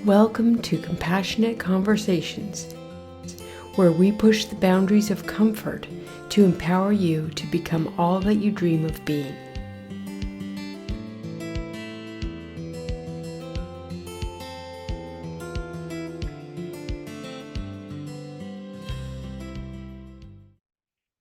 Welcome to Compassionate Conversations, where we push the boundaries of comfort to empower you to become all that you dream of being.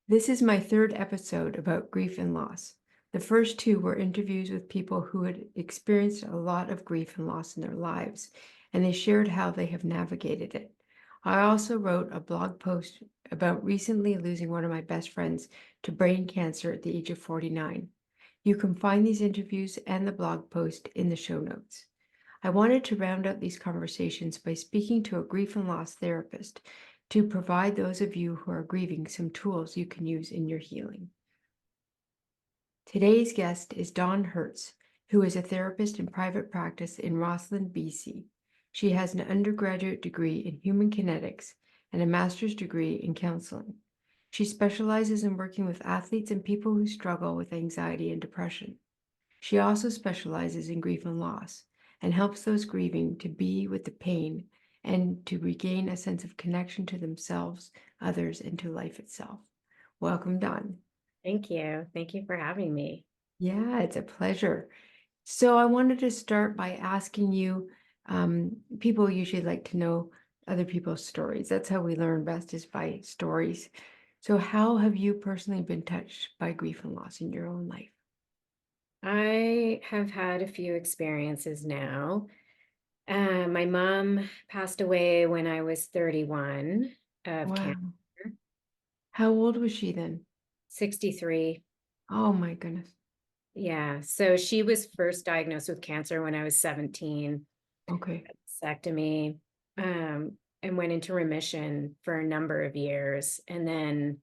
This is my third episode about grief and loss. The first two were interviews with people who had experienced a lot of grief and loss in their lives, and they shared how they have navigated it. I also wrote a blog post about recently losing one of my best friends to brain cancer at the age of 49. You can find these interviews and the blog post in the show notes. I wanted to round out these conversations by speaking to a grief and loss therapist to provide those of you who are grieving some tools you can use in your healing. Today's guest is Dawn Hertz, who is a therapist in private practice in Rossland, BC. She has an undergraduate degree in human kinetics and a master's degree in counseling. She specializes in working with athletes and people who struggle with anxiety and depression. She also specializes in grief and loss and helps those grieving to be with the pain and to regain a sense of connection to themselves, others, and to life itself. Welcome, Dawn. Thank you. Thank you for having me. Yeah, it's a pleasure. So I wanted to start by asking you, people usually like to know other people's stories. That's how we learn best, is by stories. So how have you personally been touched by grief and loss in your own life? I have had a few experiences now. My mom passed away when I was 31 of cancer, Wow. How old was she then? 63. Oh my goodness. Yeah. So she was first diagnosed with cancer when I was 17, Okay. mastectomy, and went into remission for a number of years. And then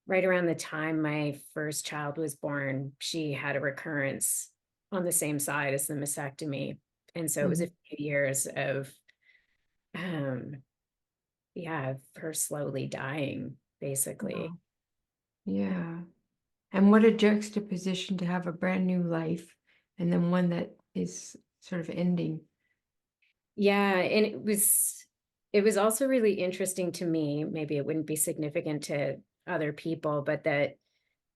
right around the time my first child was born, she had a recurrence on the same side as the mastectomy. And so it was a Mhm. few years of, um, yeah, of her slowly dying, basically. Wow. Yeah. And what a juxtaposition to have a brand new life and then one that is sort of ending. Yeah, and it was also really interesting to me. Maybe it wouldn't be significant to other people, but that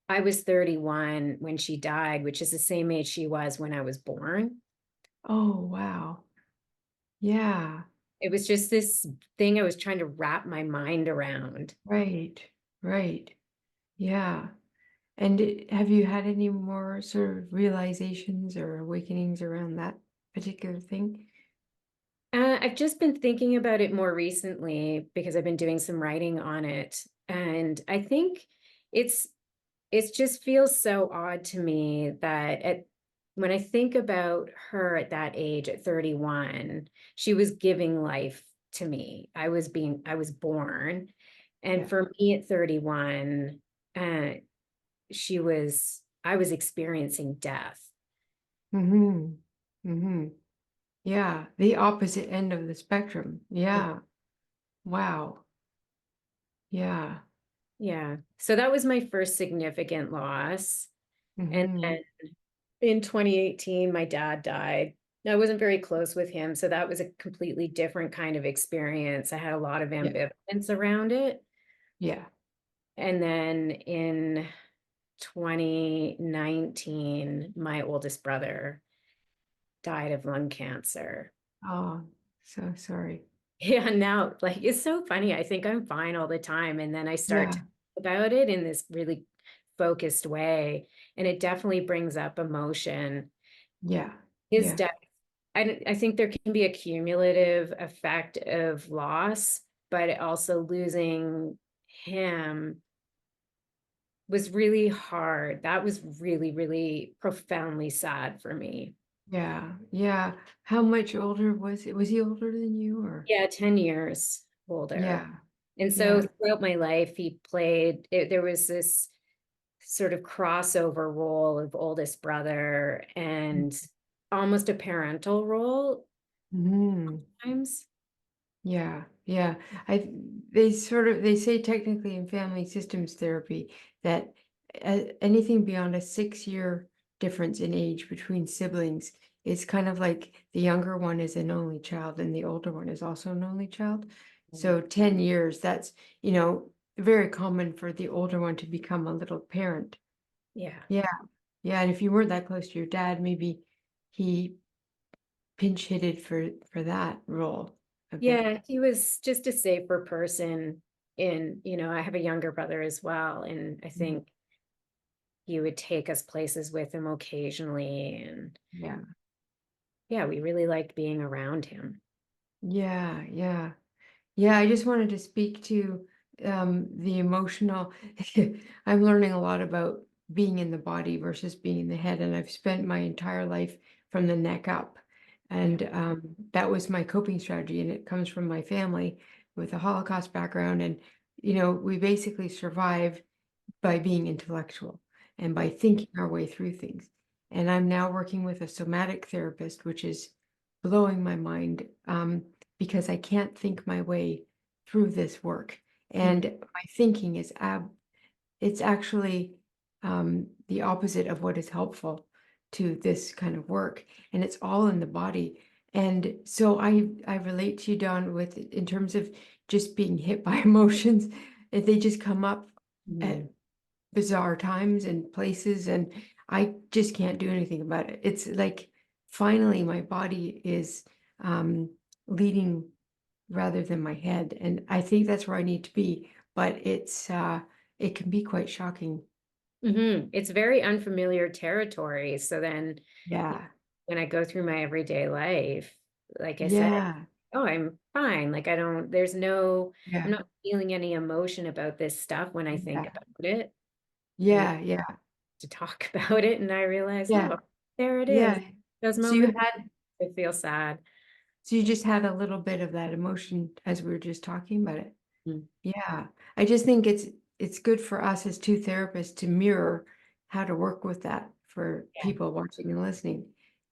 I was 31 when she died, which is the same age she was when I was born. Oh, wow. Yeah. It was just this thing I was trying to wrap my mind around. Right. Right. Yeah. And have you had any more sort of realizations or awakenings around that particular thing? I've just been thinking about it more recently because I've been doing some writing on it, and I think it's it just feels so odd to me that when I think about her at that age, at 31, she was giving life to me. I was born, and Yeah. for me at 31, uh, I was experiencing death. Mm-hmm. Mm-hmm. Yeah. The opposite end of the spectrum. Yeah. Wow. Yeah. Yeah. So that was my first significant loss. And Mm-hmm. then in 2018, my dad died. I wasn't very close with him, so that was a completely different kind of experience. I had a lot of Yeah. ambivalence around it. Yeah. And then in 2019, my oldest brother died of lung cancer. Oh, so sorry. Yeah, now, like, it's so funny. I think I'm fine all the time, and then I start to Yeah. think about it in this really focused way, and it definitely brings up emotion. Yeah. His Yeah. death, I think there can be a cumulative effect of loss, but also losing him was really hard. That was really, really profoundly sad for me. Yeah. Yeah. How much older was it? Was he older than you or? Yeah, 10 years older. Yeah. And so Yeah. throughout my life, there was this sort of crossover role of oldest brother and almost a parental role Mm-hmm. times. Yeah. Yeah. They say technically in family systems therapy that anything beyond a 6-year difference in age between siblings. It's kind of like the younger one is an only child and the older one is also an only child. So 10 years, that's, very common for the older one to become a little parent. Yeah. Yeah. Yeah. And if you weren't that close to your dad, maybe he pinch hitted for that role a bit. Yeah, he was just a safer person I have a younger brother as well, and I Mhm. think he would take us places with him occasionally, and Yeah. yeah, we really liked being around him. Yeah. Yeah. Yeah, I just wanted to speak to the emotional. I'm learning a lot about being in the body versus being in the head, and I've spent my entire life from the neck up. Yeah. And that was my coping strategy, and it comes from my family with a Holocaust background. And, we basically survive by being intellectual and by thinking our way through things. And I'm now working with a somatic therapist, which is blowing my mind because I can't think my way through this work. And my thinking is it's actually the opposite of what is helpful to this kind of work, and it's all in the body. And so I relate to you, Don, with in terms of just being hit by emotions. They just come up at Mhm. bizarre times and places, and I just can't do anything about it. It's like finally my body is um, leading rather than my head, and I think that's where I need to be. But it can be quite shocking. It's very unfamiliar territory. So then Yeah, when I go through my everyday life, like I said, yeah, oh, I'm fine. Like I don't, there's no, I'm yeah, not feeling any emotion about this stuff when I think yeah, about it. And yeah, yeah, to talk about it, and I realized, yeah, oh, there it is. yeah. Those So you moments had I feel sad. so you just had a little bit of that emotion as we were just talking about it. Mm. Yeah, I just think it's good for us as two therapists to mirror how to work with that for Yeah. people watching and listening,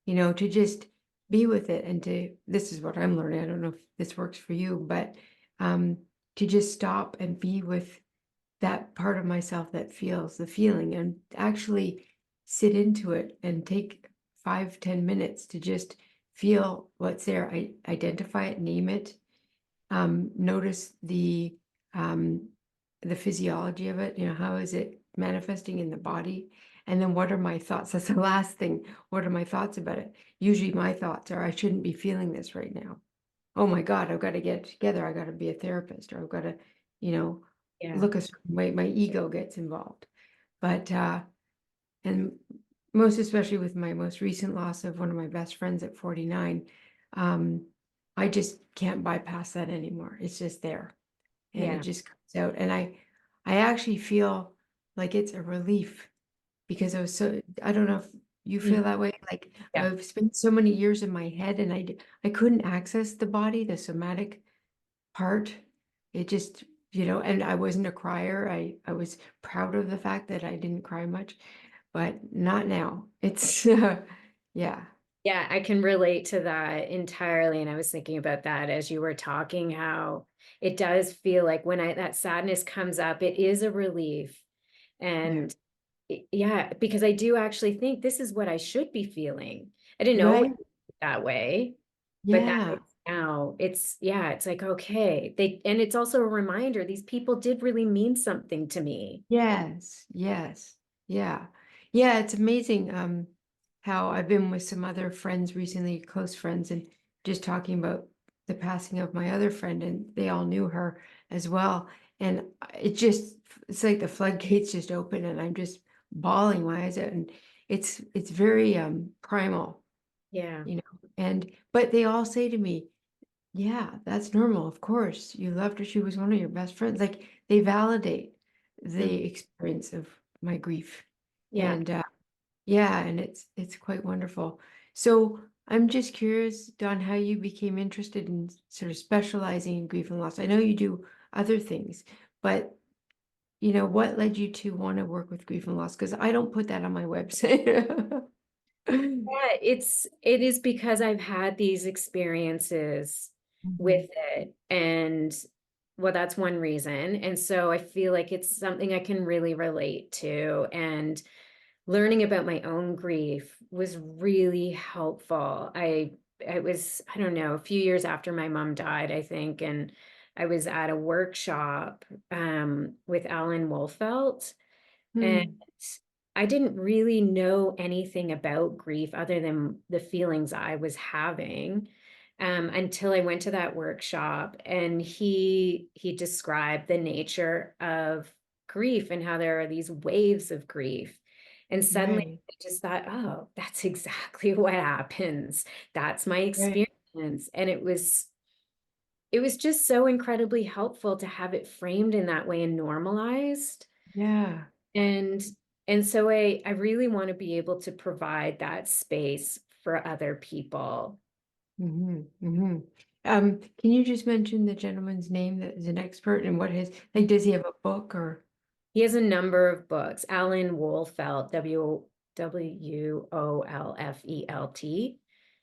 to just be with it and to this is what I'm learning. I don't know if this works for you, but um, to just stop and be with that part of myself that feels the feeling and actually sit into it and take 5-10 minutes to just feel what's there. I identify it, name it, notice um, the physiology of it. How is it manifesting in the body? And then what are my thoughts? That's the last thing. What are my thoughts about it? Usually my thoughts are, I shouldn't be feeling this right now. Oh my God, I've got to get together. I got to be a therapist, or I've got to, you know, Yeah. look a certain way. My ego gets involved. But and most especially with my most recent loss of one of my best friends at 49, um, I just can't bypass that anymore. It's just there, and it Yeah. just comes out. And I actually feel like it's a relief because I don't know if you Mm. feel that way. Like Yeah. I've spent so many years in my head, and I couldn't access the body, the somatic part. It just, and I wasn't a crier. I was proud of the fact that I didn't cry much, but not now. It's yeah. Yeah, I can relate to that entirely. And I was thinking about that as you were talking, how it does feel like when that sadness comes up, it is a relief. Yeah. And yeah, because I do actually think this is what I should be feeling. I didn't know it Right? that way, but Yeah. now yeah, it's like, okay, and it's also a reminder, these people did really mean something to me. Yes. Yes. Yeah. Yeah, it's amazing how I've been with some other friends recently, close friends, and just talking about the passing of my other friend, and they all knew her as well. And it's like the floodgates just open, and I'm just bawling my eyes out. And it's very primal, Yeah. but they all say to me, yeah, that's normal. Of course, you loved her. She was one of your best friends. Like they validate Mm. the experience of my grief. Yeah. And yeah, and it's quite wonderful. So I'm just curious, Don, how you became interested in sort of specializing in grief and loss. I know you do other things, but what led you to want to work with grief and loss? Because I don't put that on my website. Yeah, it is because I've had these experiences Mhm. with it, and well, that's one reason. And so I feel like it's something I can really relate to. And learning about my own grief was really helpful. It was, I don't know, a few years after my mom died, I think, and I was at a workshop with Alan Wolfelt, and Hmm. I didn't really know anything about grief other than the feelings I was having, until I went to that workshop, and he described the nature of grief and how there are these waves of grief. And suddenly Right, I just thought, oh, that's exactly what happens. That's my right. experience. And it was just so incredibly helpful to have it framed in that way and normalized. Yeah. And and so I really want to be able to provide that space for other people. Hmm. Hmm. Can you just mention the gentleman's name that is an expert and what his, like, does he have a book or? He has a number of books. Alan Wolfelt, Wolfelt.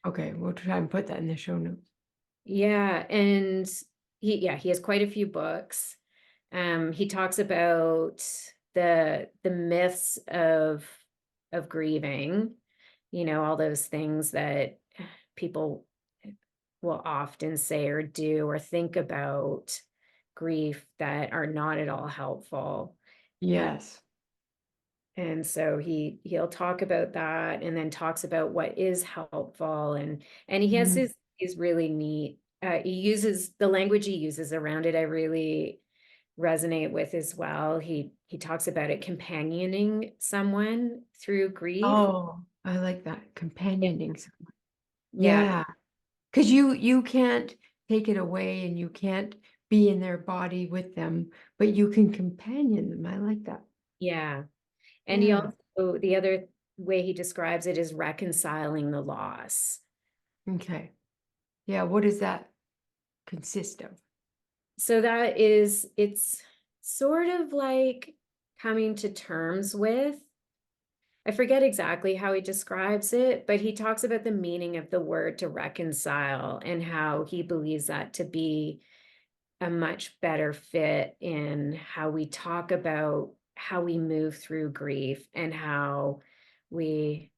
Okay, we'll try and put that in the show notes. Yeah, and he has quite a few books. He talks about the myths of grieving, all those things that people will often say or do or think about grief that are not at all helpful. Uh, Yes. and so he'll talk about that and then talks about what is helpful, and he has Mhm. his really neat, he uses the language he uses around it. I really resonate with as well. He talks about it companioning someone through grief. Oh, I like that, companioning someone. Yeah, Yeah, because you can't take it away and you can't be in their body with them, but you can companion them. I like that. yeah. And he Yeah. also, the other way he describes it is reconciling the loss. Okay. Yeah, what does that consist of? So that is, it's sort of like coming to terms with, I forget exactly how he describes it, but he talks about the meaning of the word to reconcile and how he believes that to be a much better fit in how we talk about how we move through grief and how we,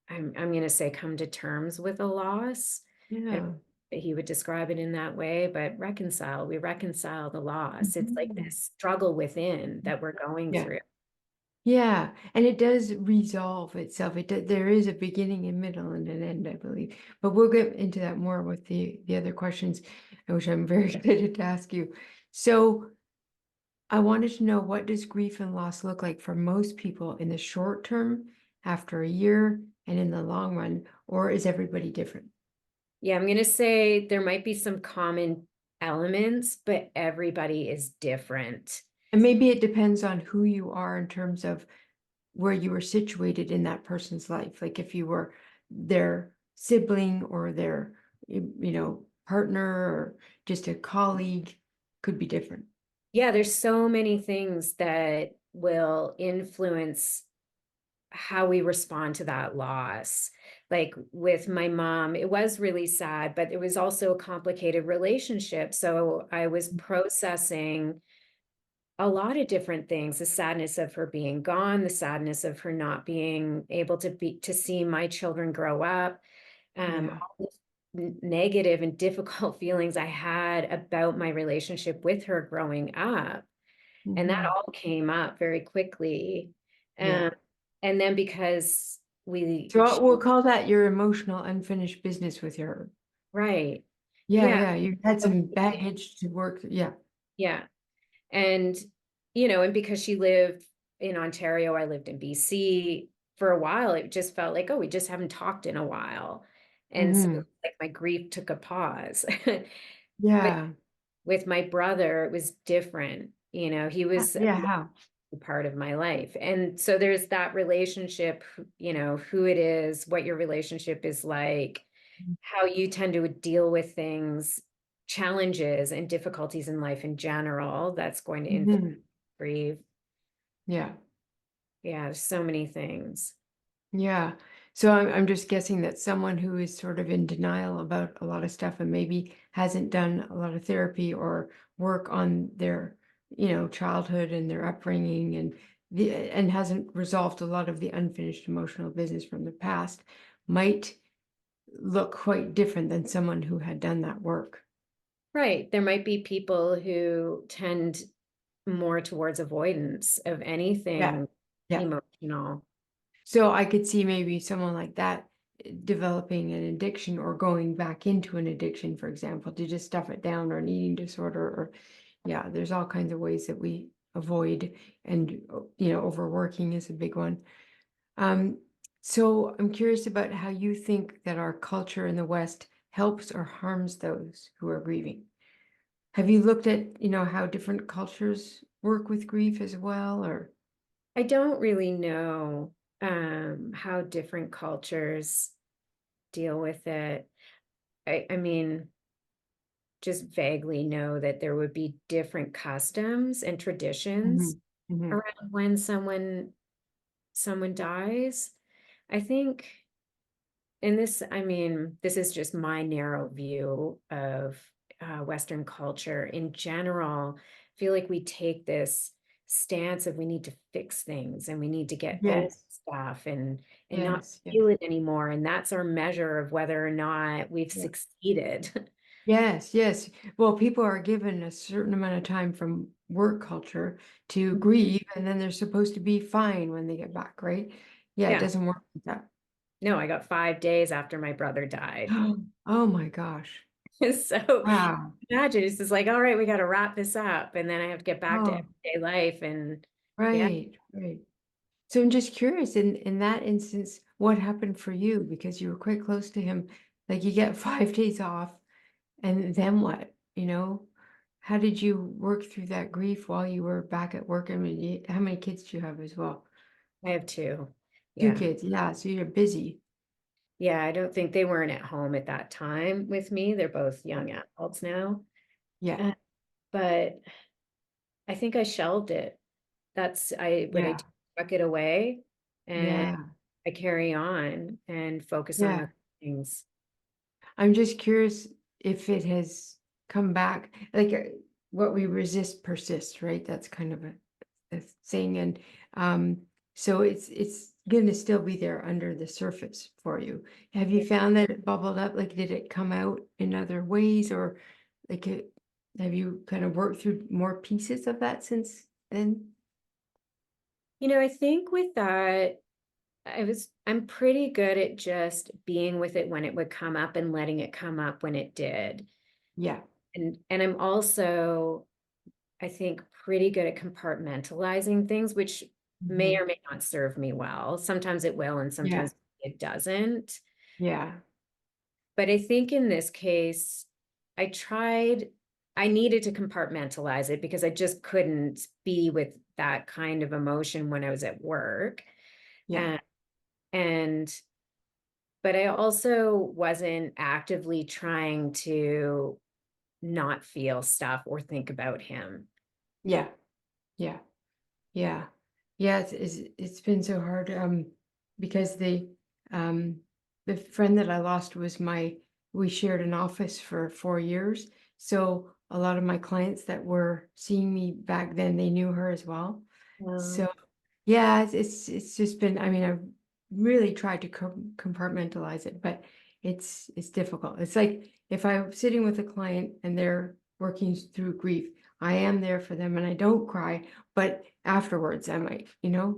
I'm going to say, come to terms with a loss. I don't Yeah. think he would describe it in that way, but we reconcile the loss. It's like Mhm. this struggle within that we're going Yeah. through. Yeah, and it does resolve itself. There is a beginning, a middle, and an end, I believe. But we'll get into that more with the other questions, which I'm very excited to ask you. So I wanted to know, what does grief and loss look like for most people in the short term, after a year, and in the long run, or is everybody different? Yeah, I'm going to say there might be some common elements, but everybody is different. And maybe it depends on who you are in terms of where you were situated in that person's life. Like if you were their sibling or their, partner or just a colleague, could be different. Yeah, there's so many things that will influence how we respond to that loss. Like with my mom, it was really sad, but it was also a complicated relationship. So I was processing a lot of different things: the sadness of her being gone, the sadness of her not being able to see my children grow up, Yeah. all the negative and difficult feelings I had about my relationship with her growing up. And that Hmm. all came up very quickly. Yeah. Um, and then because we, So we'll call that your emotional unfinished business with her. right. Yeah, Yeah. yeah. You had some baggage to work. Yeah. Yeah. And, and because she lived in Ontario, I lived in BC for a while, it just felt like, oh, we just haven't talked in a while. And so Hmm. like my grief took a pause. But Yeah. with my brother, it was different. He was Yeah. How? part of my life. And so there's that relationship, who it is, what your relationship is like, how you tend to deal with things, challenges and difficulties in life in general, that's going to influence Hmm. grief. Yeah. Yeah, there's so many things. Yeah. So I'm just guessing that someone who is sort of in denial about a lot of stuff and maybe hasn't done a lot of therapy or work on their, childhood and their upbringing and and hasn't resolved a lot of the unfinished emotional business from the past might look quite different than someone who had done that work. Right. There might be people who tend more towards avoidance of Yeah. anything Yeah. emotional. So I could see maybe someone like that developing an addiction or going back into an addiction, for example, to just stuff it down, or an eating disorder, or yeah, there's all kinds of ways that we avoid, and overworking is a big one. Um, so I'm curious about how you think that our culture in the West helps or harms those who are grieving. Have you looked at, how different cultures work with grief as well, or? I don't really know how different cultures deal with it. I mean, just vaguely know that there would be different customs and traditions Mhm, mhm, around when someone dies. I think, and this, I mean, this is just my narrow view of Western culture in general. I feel like we take this stance of we need to fix things and we need to get over yes, stuff and not yes, yes, feel it anymore. And that's our measure of whether or not we've yeah. succeeded. Yes, yes. Well, people are given a certain amount of time from work culture to grieve, and then they're supposed to be fine when they get back, right? Yeah, it Yeah. doesn't work like that. No, I got 5 days after my brother died. Oh my gosh. So Wow. imagine it's just like, all right, we got to wrap this up. And then I have to get back to Oh, everyday life. And yeah, right, right. So I'm just curious, in that instance, what happened for you? Because you were quite close to him. Like, you get 5 days off, and then what? How did you work through that grief while you were back at work? I mean, how many kids do you have as well? I have two. Two Yeah. kids, yeah. So you're busy. Yeah. I don't think they weren't at home at that time with me. They're both Yeah, young adults now. yeah, Uh, but I think I shelved it. That's what I yeah, do, tuck it away and yeah, I carry on and focus on yeah. other things. I'm just curious if it has come back. Like, what we resist persists, right? That's kind of a thing, and um, so it's going to still be there under the surface for you. Have you found that it bubbled up? Like, did it come out in other ways, or like have you kind of worked through more pieces of that since then? I think with that, I'm pretty good at just being with it when it would come up and letting it come up when it did. Yeah. And I'm also, I think, pretty good at compartmentalizing things, which may Mhm. or may not serve me well. Sometimes it will, and Yeah. sometimes it doesn't. Yeah. But I think in this case, I tried, I needed to compartmentalize it because I just couldn't be with that kind of emotion when I was at work. Yeah. And, and but I also wasn't actively trying to not feel stuff or think about him. Yeah. Yeah. Yeah. Yeah, it's been so hard, because the friend that I lost was we shared an office for 4 years. So a lot of my clients that were seeing me back then, they knew her as well. Um, So yeah, it's just been, I mean, I've really tried to compartmentalize it, but it's difficult. It's like if I'm sitting with a client and they're working through grief, I am there for them and I don't cry, but afterwards I might, yeah.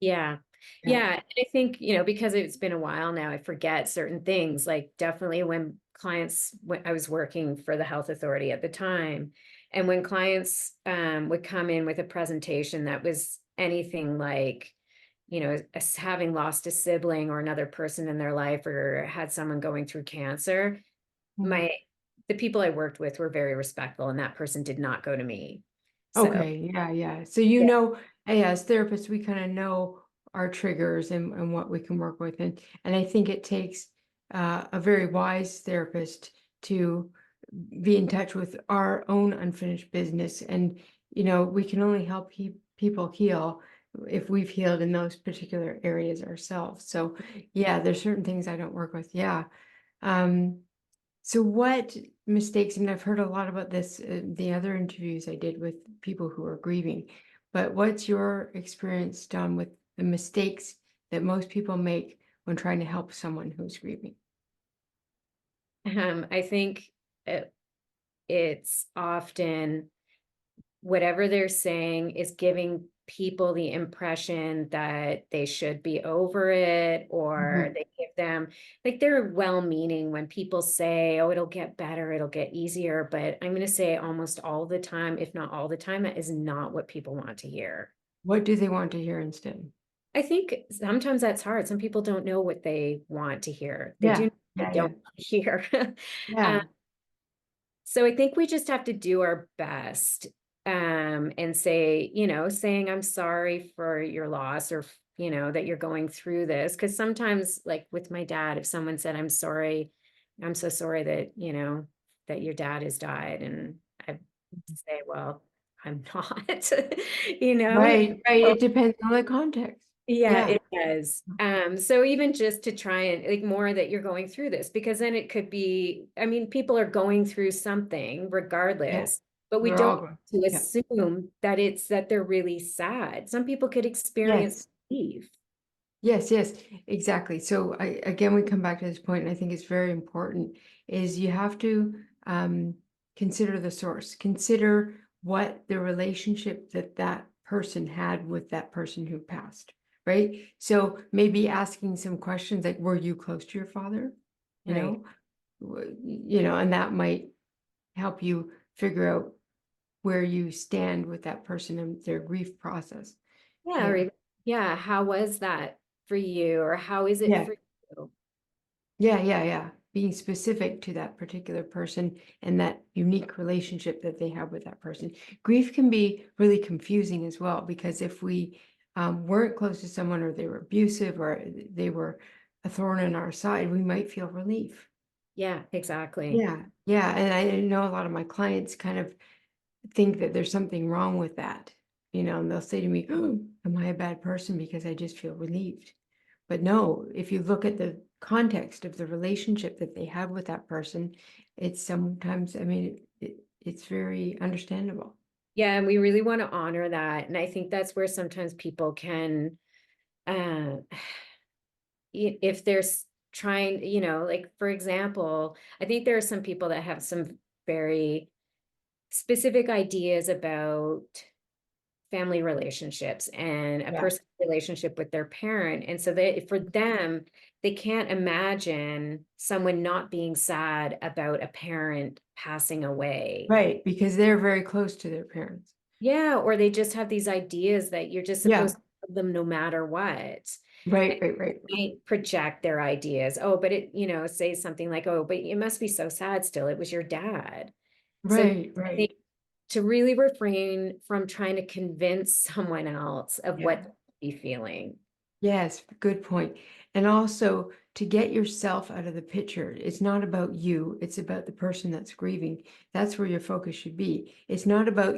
Yeah. Yeah. And I think, because it's been a while now, I forget certain things. Like definitely when I was working for the health authority at the time, and when clients would come in with a presentation that was anything like, as having lost a sibling or another person in their life or had someone going through cancer, Mhm. my the people I worked with were very respectful, and that person did not go to me. So Okay, yeah, yeah. So yeah, hey, as therapists, we kind of know our triggers and what we can work with. And I think it takes a very wise therapist to be in touch with our own unfinished business. And, we can only help people heal if we've healed in those particular areas ourselves. So yeah, there's certain things I don't work with. Yeah. Um, so what mistakes, and I've heard a lot about this, the other interviews I did with people who are grieving, but what's your experience done with the mistakes that most people make when trying to help someone who's grieving? I think it's often whatever they're saying is giving people the impression that they should be over it, or Mhm. they give them, like, they're well-meaning when people say, oh, it'll get better, it'll get easier. But I'm going to say almost all the time, if not all the time, that is not what people want to hear. What do they want to hear instead? I think sometimes that's hard. Some people don't know what they want to hear. They do Yeah, know what they yeah, don't yeah, want to hear. Um, yeah. So I think we just have to do our best, and say, saying I'm sorry for your loss, or, that you're going through this. Cause sometimes, like with my dad, if someone said, I'm sorry, I'm so sorry that, that your dad has died. And I say, well, I'm not, you know? Right, right. It depends on the context. Yeah, Yeah, it does. So even just to try and, like, more that you're going through this, because then it could be, I mean, people are going through something yeah. regardless, but we We're all don't going. to Yeah. assume that it's that they're really sad. Some people could experience Yes. grief. Yes, yes, exactly. So again, we come back to this point, and I think it's very important, is you have to consider the source, consider what the relationship that that person had with that person who passed, right? So maybe asking some questions like, were you close to your father? You Right. know, and that might help you figure out where you stand with that person and their grief process. Yeah, Yeah. yeah, how was that for you, or how is it Yeah. for you? Yeah, yeah, yeah. Being specific to that particular person and that unique relationship that they have with that person. Grief can be really confusing as well, because if we weren't close to someone, or they were abusive, or they were a thorn in our side, we might feel relief. Yeah, exactly. Yeah, yeah. And I know a lot of my clients kind of think that there's something wrong with that, and they'll say to me, oh, am I a bad person because I just feel relieved? But no, if you look at the context of the relationship that they have with that person, it's sometimes, I mean, it's very understandable. Yeah, and we really want to honor that. And I think that's where sometimes people can, uh if there's trying, like, for example, I think there are some people that have some very specific ideas about family relationships and a Yeah. person's relationship with their parent. And so they, for them, they can't imagine someone not being sad about a parent passing away. Right. Because they're very close to their parents. Yeah, or they just have these ideas that you're just Yeah. supposed to love them no matter what. Right. Right. Right. Might project their ideas. Oh, but it, say something like, oh, but it must be so sad still. It was your dad. So Right. I think Right. to really refrain from trying to convince someone else of Yeah. what they be feeling. Yes, good point. And also to get yourself out of the picture. It's not about you, it's about the person that's grieving. That's where your focus should be. It's not about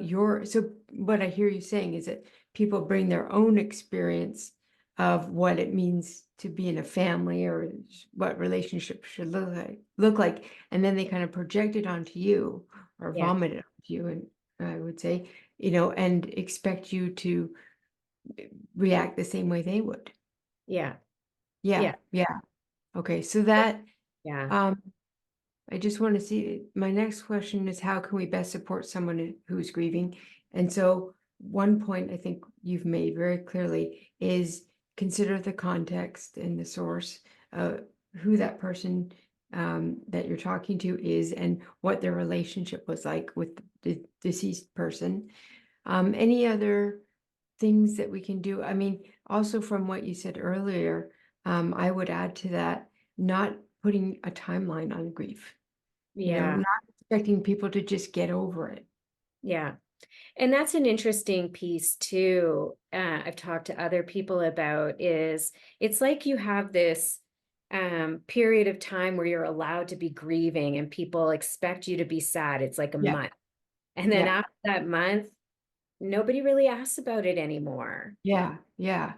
so what I hear you saying is that people bring their own experience of what it means to be in a family, or what relationships should look like, and then they kind of project it onto you, or Yeah. vomit it onto you, and I would say, and expect you to react the same way they would. Yeah. Yeah, Yeah. yeah. Okay, so that, Yeah. um, I just want to see, my next question is, how can we best support someone who's grieving? And so one point I think you've made very clearly is consider the context and the source, who that person that you're talking to is, and what their relationship was like with the deceased person. Any other things that we can do? I mean, also from what you said earlier, I would add to that, not putting a timeline on grief, Yeah. not expecting people to just get over it. Yeah. And that's an interesting piece too. I've talked to other people about, is it's like you have this period of time where you're allowed to be grieving and people expect you to be sad. It's like a Yeah, month. And then yeah, after that month, nobody really asks about it anymore. yeah, yeah,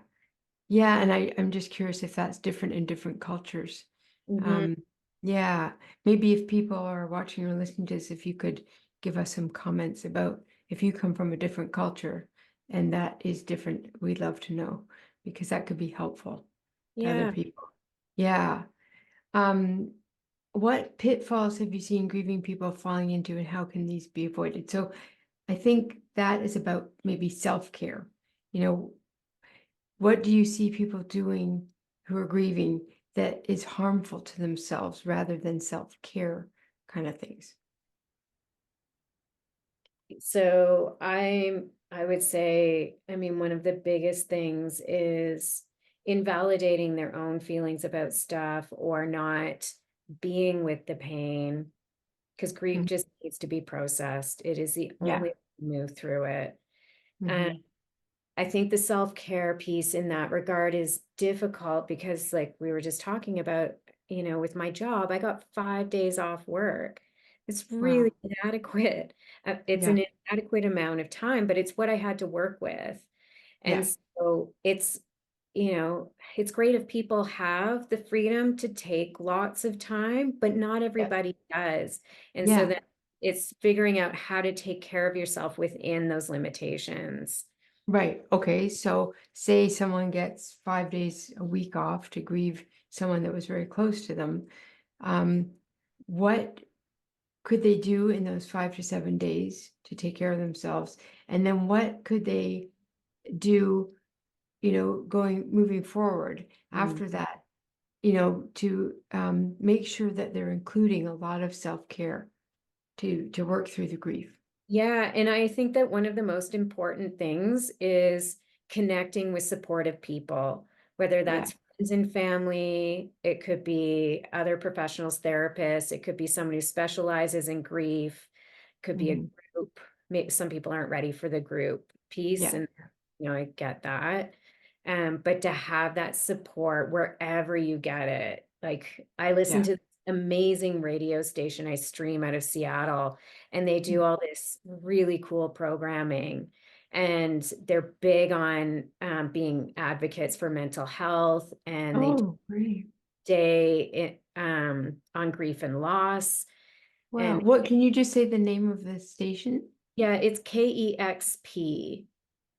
yeah. And I'm just curious if that's different in different cultures. Mhm. Um, yeah, maybe if people are watching or listening to this, if you could give us some comments about if you come from a different culture, and that is different, we'd love to know, because that could be helpful to other Yeah. people. Yeah. Um, what pitfalls have you seen grieving people falling into, and how can these be avoided? So I think that is about maybe self-care. You know, what do you see people doing who are grieving that is harmful to themselves rather than self-care kind of things? So I would say, I mean, one of the biggest things is invalidating their own feelings about stuff or not being with the pain, because grief Mhm. just needs to be processed. It is the Yeah. only way to move through it. And Hmm. I think the self-care piece in that regard is difficult because, like we were just talking about, with my job, I got 5 days off work. It's really Wow. inadequate. It's Yeah. an inadequate amount of time, but it's what I had to work with. And Yeah. so it's great if people have the freedom to take lots of time, but not Yeah. everybody does. And so Yeah. then it's figuring out how to take care of yourself within those limitations. Right. Okay. So say someone gets 5 days a week off to grieve someone that was very close to them. Um, what could they do in those 5 to 7 days to take care of themselves? And then what could they do, moving forward Mm. after that, to make sure that they're including a lot of self-care to work through the grief? Yeah, and I think that one of the most important things is connecting with supportive people, whether Yeah. that's friends and family, it could be other professionals, therapists, it could be someone who specializes in grief, could be a Hmm. group. Maybe some people aren't ready for the group piece, Yeah. and I get that. But to have that support wherever you get it. Like I listen Yeah. to this amazing radio station I stream out of Seattle, and they do all this really cool programming. And they're big on being advocates for mental health, and they do Oh, great. day on grief and loss. Wow. And What can you just say the name of the station? yeah, it's KEXP.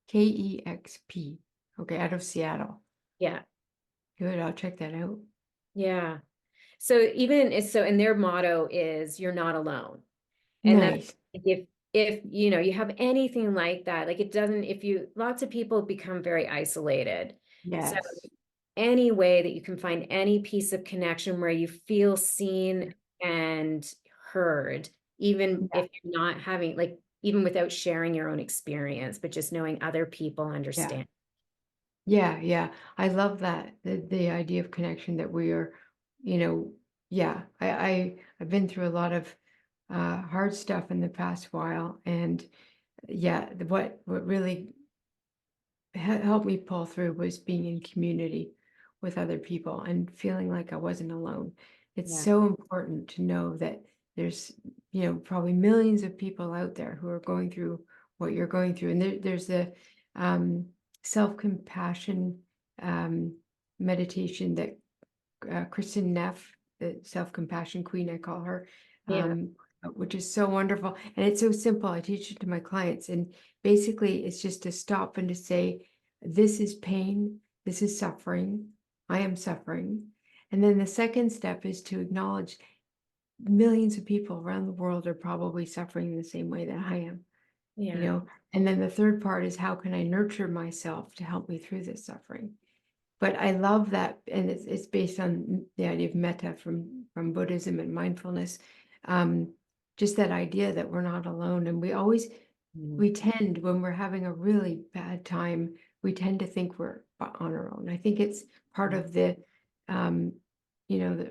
KEXP. Okay, out of Seattle. Yeah, Good. I'll check that out. yeah. And their motto is you're not alone. And that's Nice. if you have anything like that, like it doesn't, if you lots of people become very isolated. So Yes. any way that you can find any piece of connection where you feel seen and heard, even Yeah. if you're not having, like, even without sharing your own experience, but just knowing other people Yeah. understand. Yeah. Yeah. I love that. The idea of connection that we are, you know, yeah. I've been through a lot of hard stuff in the past while. And yeah, what really helped me pull through was being in community with other people and feeling like I wasn't alone. It's Yeah. so important to know that there's, probably millions of people out there who are going through what you're going through. And there's the um, self-compassion um, meditation that Kristen Neff, the self-compassion queen, I call her, Yeah. which is so wonderful. And it's so simple. I teach it to my clients. And basically, it's just to stop and to say, this is pain, this is suffering, I am suffering. And then the second step is to acknowledge millions of people around the world are probably suffering in the same way that I am, you Yeah. know. And then the third part is, how can I nurture myself to help me through this suffering? But I love that, and it's based on the idea of metta from Buddhism and mindfulness. Um, just that idea that we're not alone, and Mhm. we tend, when we're having a really bad time, we tend to think we're on our own. I think it's part of um,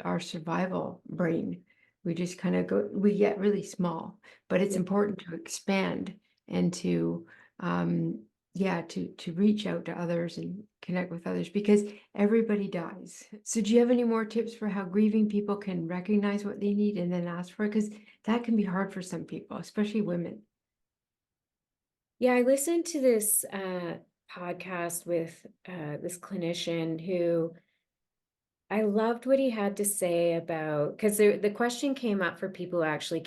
our survival brain. We just kind of we get really small, but it's Yeah. important to expand and to um, yeah, to reach out to others and connect with others, because everybody dies. So do you have any more tips for how grieving people can recognize what they need and then ask for it? Because that can be hard for some people, especially women. Yeah, I listened to this podcast with this clinician who I loved what he had to say about, because the question came up for people who actually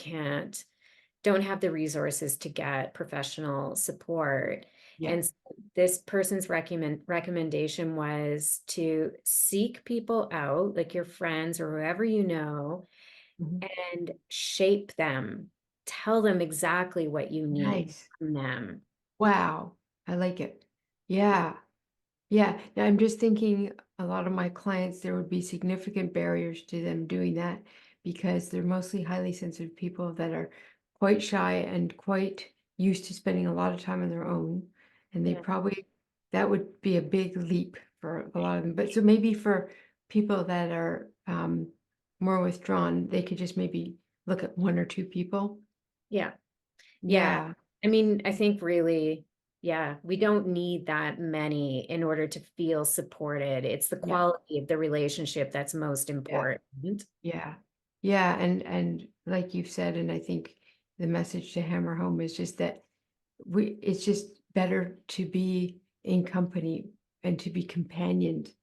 don't have the resources to get professional support. Yeah. And this person's recommendation was to seek people out, like your friends or whoever you know, Mhm. and shape them. Tell them exactly what you need Nice. from them. Wow. I like it. Yeah. Yeah. Now I'm just thinking a lot of my clients, there would be significant barriers to them doing that because they're mostly highly sensitive people that are quite shy and quite used to spending a lot of time on their own. And they Yeah. probably, that would be a big leap for a lot of them. But so maybe for people that are more withdrawn, they could just maybe look at one or two people. Yeah. Yeah. Yeah. I mean, I think really, yeah, we don't need that many in order to feel supported. It's the Yeah. quality of the relationship that's most Yeah. important. Yeah. Yeah, and like you've said, and I think the message to hammer home is just that it's just better to be in company and to be companioned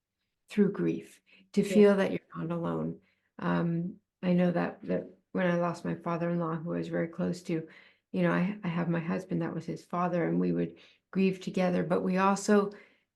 through grief, to Yeah. feel that you're not alone. I know that when I lost my father-in-law, who I was very close to, I have my husband, that was his father, and we would grieve together. But we also,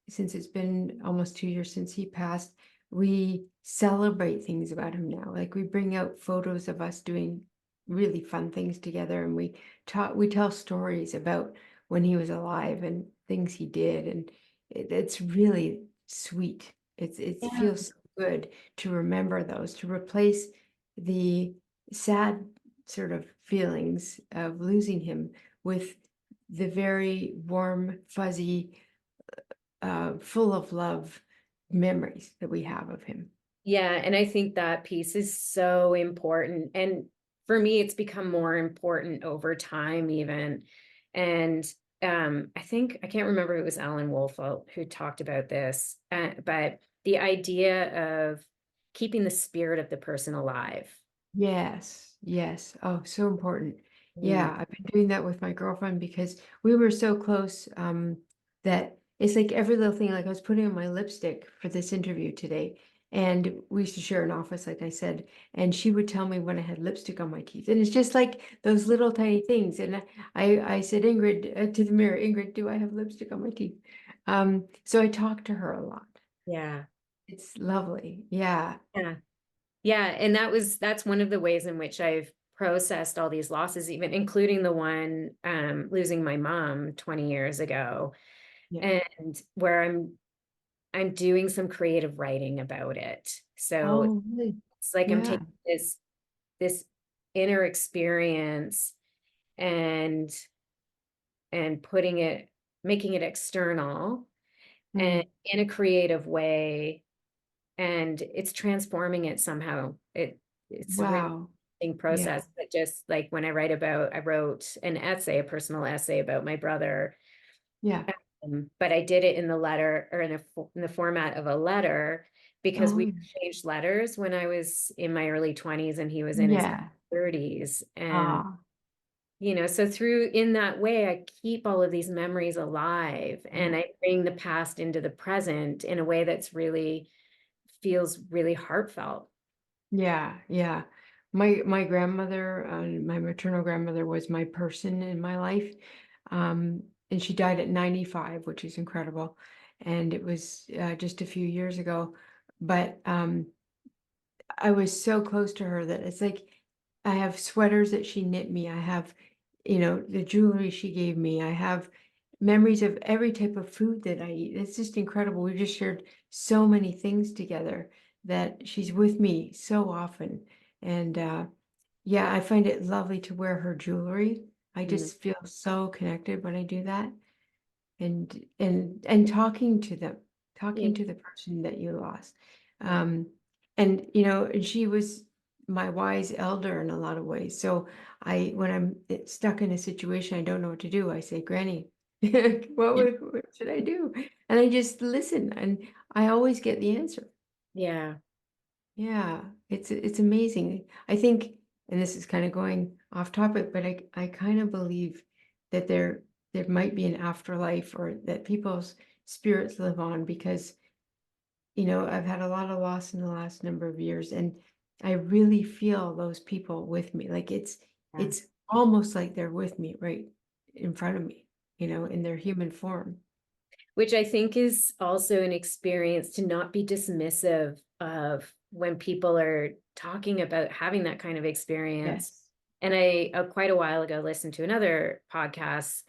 since it's been almost 2 years since he passed, we celebrate things about him now. Like we bring out photos of us doing really fun things together, and we tell stories about when he was alive and things he did, and it's really sweet. It Yeah. feels so good to remember those, to replace the sad sort of feelings of losing him with the very warm, fuzzy, full of love memories that we have of him. Yeah, and I think that piece is so important. And for me, it's become more important over time, even. And I think I can't remember if it was Alan Wolfelt who talked about this, but the idea of keeping the spirit of the person alive. Yes, yes. Oh, so important. Mm, Yeah, I've been doing that with my girlfriend because we were so close, that it's like every little thing, like I was putting on my lipstick for this interview today, and we used to share an office, like I said, and she would tell me when I had lipstick on my teeth. And it's just like those little tiny things. And I said, Ingrid, to the mirror, Ingrid, do I have lipstick on my teeth? So I talk to her a lot. yeah. It's lovely. Yeah. Yeah. Yeah, and that's one of the ways in which I've processed all these losses, even including the one losing my mom 20 years ago, Yeah. and where I'm doing some creative writing about it. So Oh, really? it's like I'm Yeah. taking this inner experience and putting it, making it external and Mm. in a creative way, and it's transforming it somehow. It's a really Wow. interesting Yeah. process, but just like when I wrote an essay, a personal essay about my brother, Yeah. but I did it in the letter, or in the format of a letter, because we Oh, exchanged letters when I was in my early 20s and he was in his yeah. 30s. And, Ah, so through in that way, I keep all of these memories alive yeah. and I bring the past into the present in a way that's really feels really heartfelt. Yeah. Yeah. My grandmother, my maternal grandmother was my person in my life. And she died at 95, which is incredible. And it was just a few years ago. But I was so close to her that it's like I have sweaters that she knit me. I have, the jewelry she gave me. I have memories of every type of food that I eat. It's just incredible. We've just shared so many things together that she's with me so often. And yeah, I find it lovely to wear her jewelry. I Mm, just feel so connected when I do that. And talking to them, yeah, talking to the person that you lost. Um, and she was my wise elder in a lot of ways. So when I'm stuck in a situation I don't know what to do, I say, Granny, yeah, what should I do? And I just listen, and I always get the answer. yeah, Yeah, it's amazing. I think, and this is kind of going off topic, but I kind of believe that there might be an afterlife, or that people's spirits live on, because I've had a lot of loss in the last number of years, and I really feel those people with me. Like yeah. it's almost like they're with me right in front of me. in their human form. Which I think is also an experience to not be dismissive of when people are talking about having that kind of experience. Yes. And I, quite a while ago, listened to another podcast.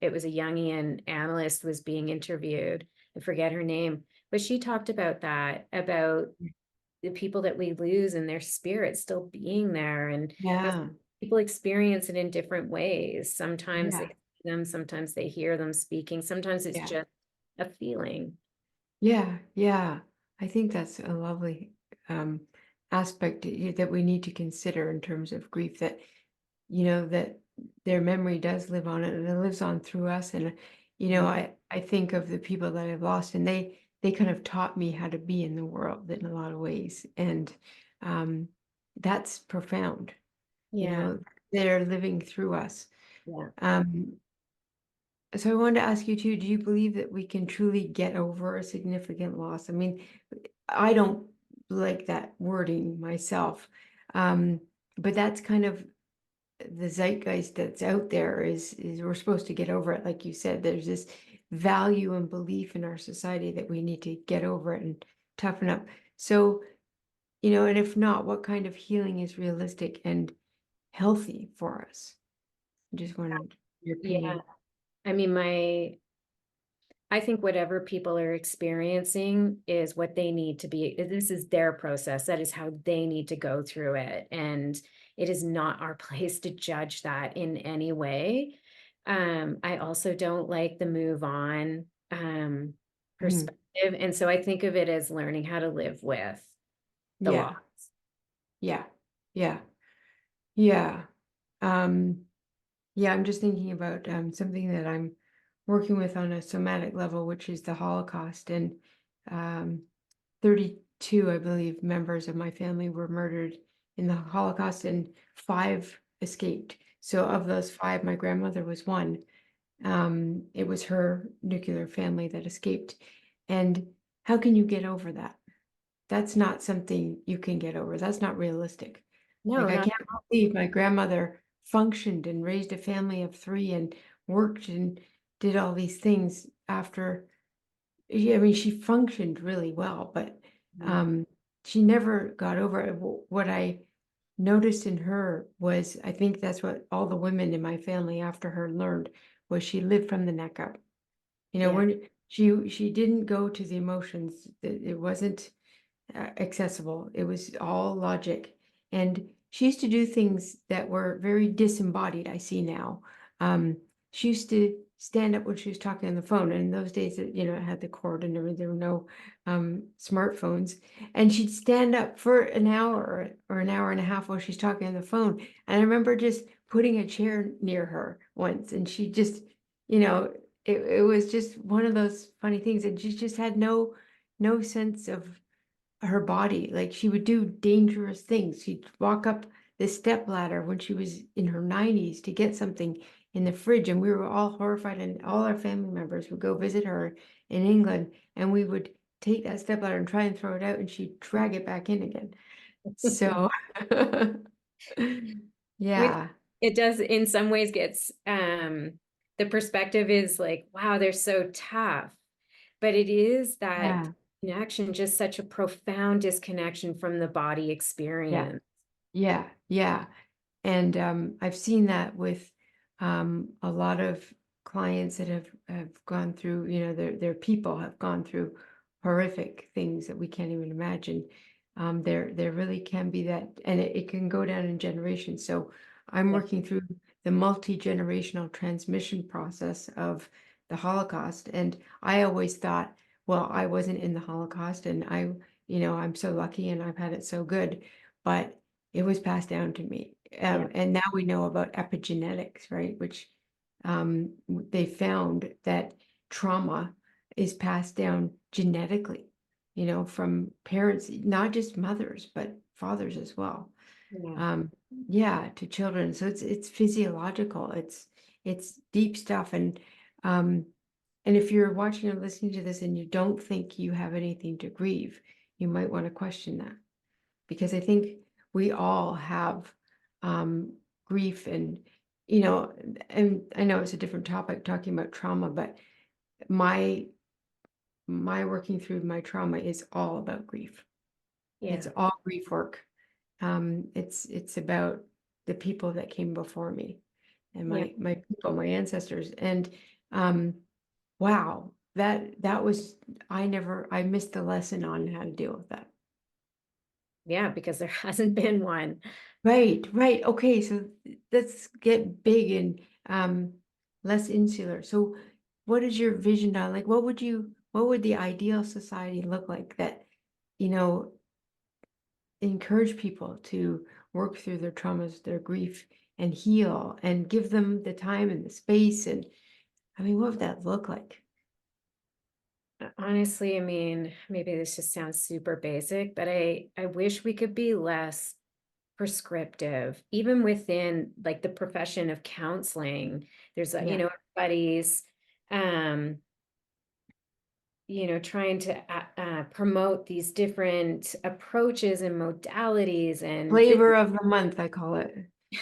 It was a Jungian analyst was being interviewed. I forget her name, but she talked about that, about the people that we lose and their spirit still being there, and how Yeah. people experience it in different ways. Sometimes they Yeah. see them, sometimes they hear them speaking, sometimes it's Yeah. just a feeling. Yeah. Yeah. I think that's a lovely um, aspect that we need to consider in terms of grief, that, that their memory does live on it, and it lives on through us. And, I think of the people that I've lost, and they kind of taught me how to be in the world in a lot of ways. And um, that's profound. you Yeah, know, they're living through us. yeah. Um, so I wanted to ask you too, do you believe that we can truly get over a significant loss? I mean, I don't like that wording myself. Um, but that's kind of the zeitgeist that's out there, is we're supposed to get over it. Like you said, there's this value and belief in our society that we need to get over it and toughen up. So, and if not, what kind of healing is realistic and healthy for us? Just wanted your Yeah. opinion. I mean, I think whatever people are experiencing is what they need to be. This is their process. That is how they need to go through it. And it is not our place to judge that in any way. I also don't like the move on Mhm. perspective. And so I think of it as learning how to live with the loss. Yeah, yeah, yeah, yeah. Um, yeah, I'm just thinking about something that I'm working with on a somatic level, which is the Holocaust. And um, 32, I believe, members of my family were murdered in the Holocaust, and 5 escaped. So of those 5, my grandmother was one. It was her nuclear family that escaped. And how can you get over that? That's not something you can get over. That's not realistic. No, Like, I not can't believe my grandmother functioned and raised a family of 3 and worked and did all these things after. Yeah, I mean, she functioned really well, but um, she never got over it. What I noticed in her was, I think that's what all the women in my family after her learned, was she lived from the neck up. yeah. When she didn't go to the emotions. It wasn't accessible. It was all logic. And she used to do things that were very disembodied, I see now. Um, she used to stand up when she was talking on the phone. And in those days, it had the cord and everything. There were no smartphones. And she'd stand up for an hour or an hour and a half while she's talking on the phone. And I remember just putting a chair near her once, and she just, it was just one of those funny things. And she just had no sense of her body. Like, she would do dangerous things. She'd walk up the step ladder when she was in her 90s to get something in the fridge, and we were all horrified, and all our family members would go visit her in England, and we would take that step ladder and try and throw it out, and she'd drag it back in again. So Which yeah. it does in some ways gets the perspective is like, wow, they're so tough. But it is that Yeah. connection, just such a profound disconnection from the body Yeah. experience. Yeah. Yeah. And I've seen that with a lot of clients that have gone through, their people have gone through horrific things that we can't even imagine. There really can be that, and it can go down in generations. So I'm Yeah. working through the multi-generational transmission process of the Holocaust. And I always thought, well, I wasn't in the Holocaust, and I'm so lucky and I've had it so good. But it was passed down to me. Yeah. And now we know about epigenetics, right? Which they found that trauma is passed down genetically, from parents, not just mothers, but fathers as well. Yeah. Um, yeah, to children. So it's physiological. It's deep stuff. Um, and if you're watching or listening to this and you don't think you have anything to grieve, you might want to question that, because I think we all have grief, and you know, and I know it's a different topic talking about trauma, but my my working through my trauma is all about grief. It's Yeah. all grief work. It's about the people that came before me and Yeah. my people, my ancestors. And um, wow, that was I missed the lesson on how to deal with that. Yeah, because there hasn't been one. Right, right. Okay, so let's get big and less insular. So what is your vision on like what would the ideal society look like that, you know, encourage people to work through their traumas, their grief and heal and give them the time and the space and I mean, what would that look like? Honestly, I mean, maybe this just sounds super basic, but I wish we could be less prescriptive, even within like the profession of counseling. There's a, Yeah. everybody's um trying to promote these different approaches and modalities and this. Flavor of the month, I call it.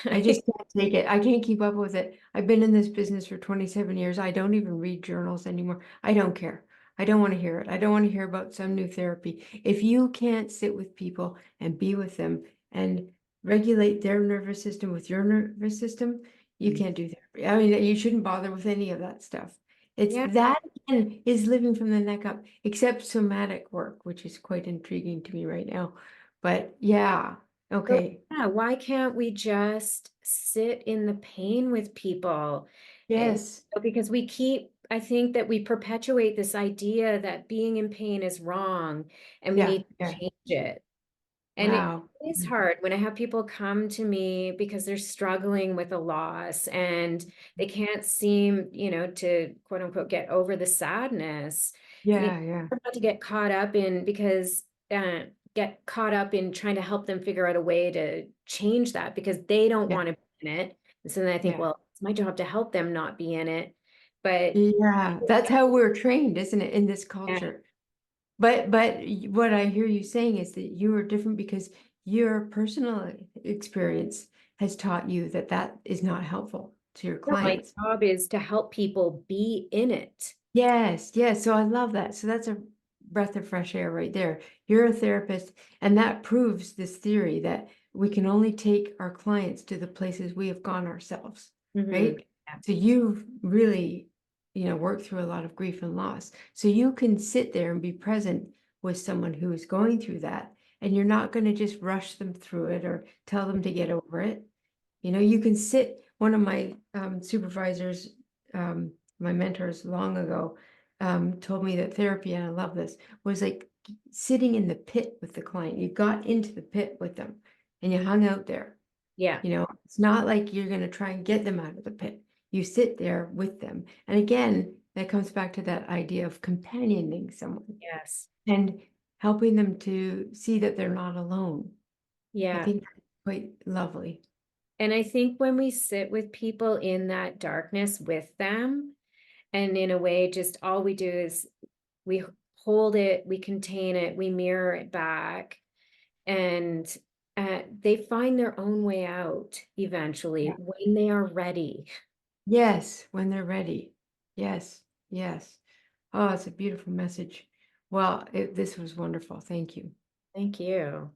I just can't take it. I can't keep up with it. I've been in this business for 27 years. I don't even read journals anymore. I don't care. I don't want to hear it. I don't want to hear about some new therapy. If you can't sit with people and be with them and regulate their nervous system with your nervous system, you can't do therapy. I mean, you shouldn't bother with any of that stuff. It's Yeah. that again is living from the neck up, except somatic work, which is quite intriguing to me right now. But yeah, So, okay. yeah, why can't we just sit in the pain with people? And Yes. because I think that we perpetuate this idea that being in pain is wrong and we Yeah. need to Yeah. change it. And it Wow. is Mhm. hard when I have people come to me because they're struggling with a loss and they can't seem, to quote unquote get over the sadness. You Yeah. Yeah. not to get caught up in because get caught up in trying to help them figure out a way to change that because they don't Yeah. want to be in it. And so then I think, Yeah. well, it's my job to help them not be in it. But Yeah. That's how we're trained, isn't it, in this yeah, culture? But what I hear you saying is that you are different because your personal experience has taught you that that is not helpful to your no, my clients. job is to help people be in it. Yes, yes. So I love that. So that's a breath of fresh air right there. You're a therapist, and that proves this theory that we can only take our clients to the places we have gone ourselves, Mhm. right? So you've really, worked through a lot of grief and loss. So you can sit there and be present with someone who is going through that, and you're not going to just rush them through it or tell them to get over it. You can sit, one of my supervisors, my mentors long ago, told me that therapy, and I love this, was like sitting in the pit with the client. You got into the pit with them and you hung out there. Yeah. It's not like you're going to try and get them out of the pit. You sit there with them. And again, that comes back to that idea of companioning someone Yes. and helping them to see that they're not alone. I Yeah. think that's quite lovely. And I think when we sit with people in that darkness with them, and in a way, just all we do is we hold it, we contain it, we mirror it back, and they find their own way out eventually when they are ready. Yes, when they're ready. Yes, yes. Oh, it's a beautiful message. Well, this was wonderful. Thank you. Thank you.